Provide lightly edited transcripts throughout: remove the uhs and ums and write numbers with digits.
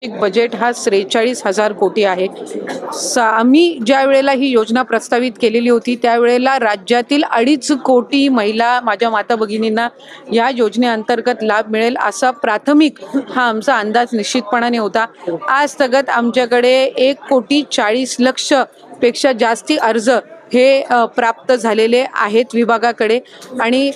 एक बजेट हा 43,000 कोटी आहे। आम्ही ज्या वेळेला ही योजना प्रस्तावित केलेली होती त्यावेळेला राज्यातील 2.5 कोटी महिला माझ्या माता भगिनींना या योजनेअंतर्गत लाभ मिळेल असा प्राथमिक हा आमचा अंदाज निश्चितपणाने होता। आज तगत आमच्याकडे 1,40,00,000 पेक्षा जास्ती अर्ज हे प्राप्त झालेले आहेत विभागाकडे आणि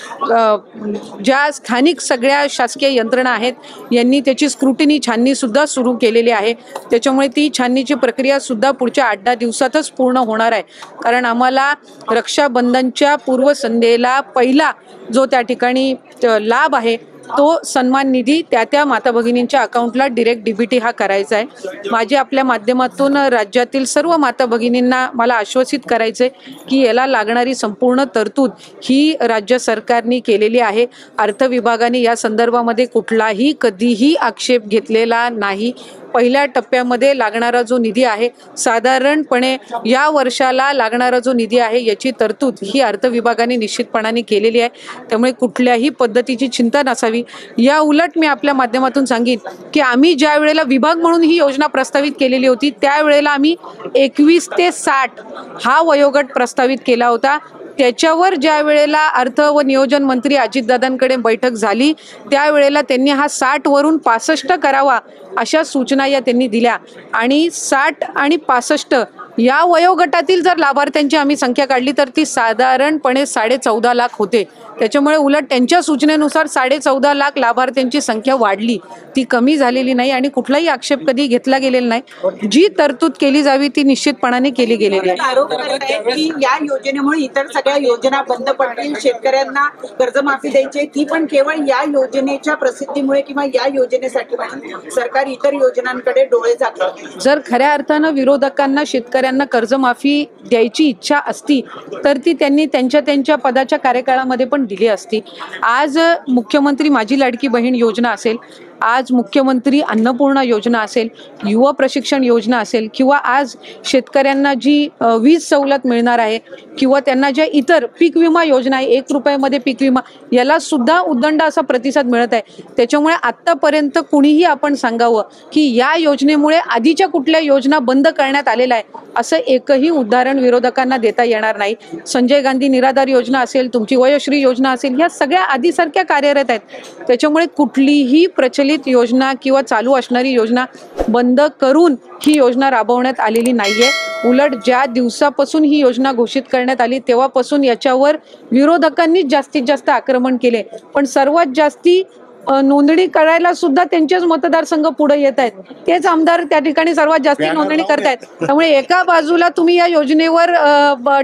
ज्या स्थानिक सगळ्या शासकीय यंत्रणा आहेत यांनी त्याची स्क्रुटिनी छाननी सुद्धा सुरू केलेली आहे। त्याच्यामुळे ती छाननीची प्रक्रिया सुद्धा पुढच्या 8-10 दिवसातच पूर्ण होणार आहे। कारण आम्हाला रक्षाबंधनच्या पूर्वसंध्येला पहिला जो त्या ठिकाणी लाभ आहे तो सन्मान निधी त्या माता भगिनींच्या अकाउंटला डायरेक्ट डीबीटी हा करायचा आहे। माझे आपल्या माध्यमातून राज्यातील सर्व माता भगिनींना मला आश्वासित करायचे की याला लागणारी संपूर्ण तरतूद ही राज्य सरकारने केलेली आहे। अर्थ विभागाने या संदर्भामध्ये कुठलाही कधीही आक्षेप घेतलेला नाही। पहिल्या टप्प्यामध्ये लागणारा जो निधी आहे साधारणपणे या वर्षाला लागणारा जो निधी आहे याची तरतूद ही अर्थ विभागाने निश्चितपणाने केलेली आहे। त्यामुळे कुठल्याही पद्धतीची चिंता नसावी। या उलट मी आपल्या माध्यमातून सांगेन की आम्ही ज्या वेळेला विभाग म्हणून ही योजना प्रस्तावित केलेली होती त्यावेळेला आम्ही 21 ते 60 हा वयोगट प्रस्तावित केला होता। त्याच्यावर ज्या वेळेला अर्थ व नियोजन मंत्री अजितदादांकडे बैठक झाली त्यावेळेला त्यांनी हा 60 वरून 65 करावा अशा सूचना या त्यांनी दिल्या आणि 60 आणि 65 या वयोगटातील जर लाभार्थ्यांची आम्ही संख्या काढली तर ती साधारणपणे 14.5 लाख होते। त्याच्यामुळे उलट त्यांच्या सूचनेनुसार 14.5 लाख लाभार्थ्यांची संख्या वाढली, ती कमी झालेली नाही आणि कुठलाही आक्षेप कधी घेतला गेलेला नाही। जी तरतूद केली जावी ती निश्चितपणाने केली गेलेली आहे। आरोप करतायत की या योजनेमुळे इतर सगळ्या योजना बंद पडतील, शेतकऱ्यांना कर्जमाफी द्यायची ती पण केवळ या योजनेच्या प्रसिद्धीमुळे किंवा या योजनेसाठी सरकार इतर योजनांकडे डोळे झाकतं। जर खऱ्या अर्थानं विरोधकांना शेतकऱ्यांना कर्जमाफी द्यायची इच्छा असती तर ती त्यांनी त्यांच्या पदाच्या कार्यकाळामध्ये पण दिली असती। आज मुख्यमंत्री माझी लाडकी बहीण योजना असेल, आज मुख्यमंत्री अन्नपूर्णा योजना असेल, युवा प्रशिक्षण योजना असेल किंवा आज शेतकऱ्यांना जी वीज सवलत मिळणार आहे किंवा त्यांना ज्या इतर पीक विमा योजना आहे 1 रुपयामध्ये पीक विमा याला सुद्धा उदंड असा प्रतिसाद मिळत आहे। त्याच्यामुळे आत्तापर्यंत कुणीही आपण सांगावं की या योजनेमुळे आधीच्या कुठल्या योजना बंद करण्यात आलेल्या आहे असं एकही उदाहरण विरोधकांना देता येणार नाही। संजय गांधी निराधार योजना असेल, तुमची वयोश्री योजना असेल, ह्या सगळ्या आधीसारख्या कार्यरत आहेत। त्याच्यामुळे कुठलीही प्रचलित योजना किंवा चालू असणारी योजना बंद करून ही योजना राबवण्यात आलेली नाहीये। उलट ज्या दिवसापासून ही योजना घोषित करण्यात आली तेव्हापासून याच्यावर विरोधकांनी जास्तीत जास्त आक्रमण केले, पण सर्वात जास्ती नोंदणी करायला सुद्धा त्यांचेच मतदारसंघ पुढे येत आहेत, तेच आमदार त्या ठिकाणी सर्वात जास्ती नोंदणी करतायत। त्यामुळे एका बाजूला तुम्ही या योजनेवर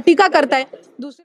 टीका करताय, दुसऱ्या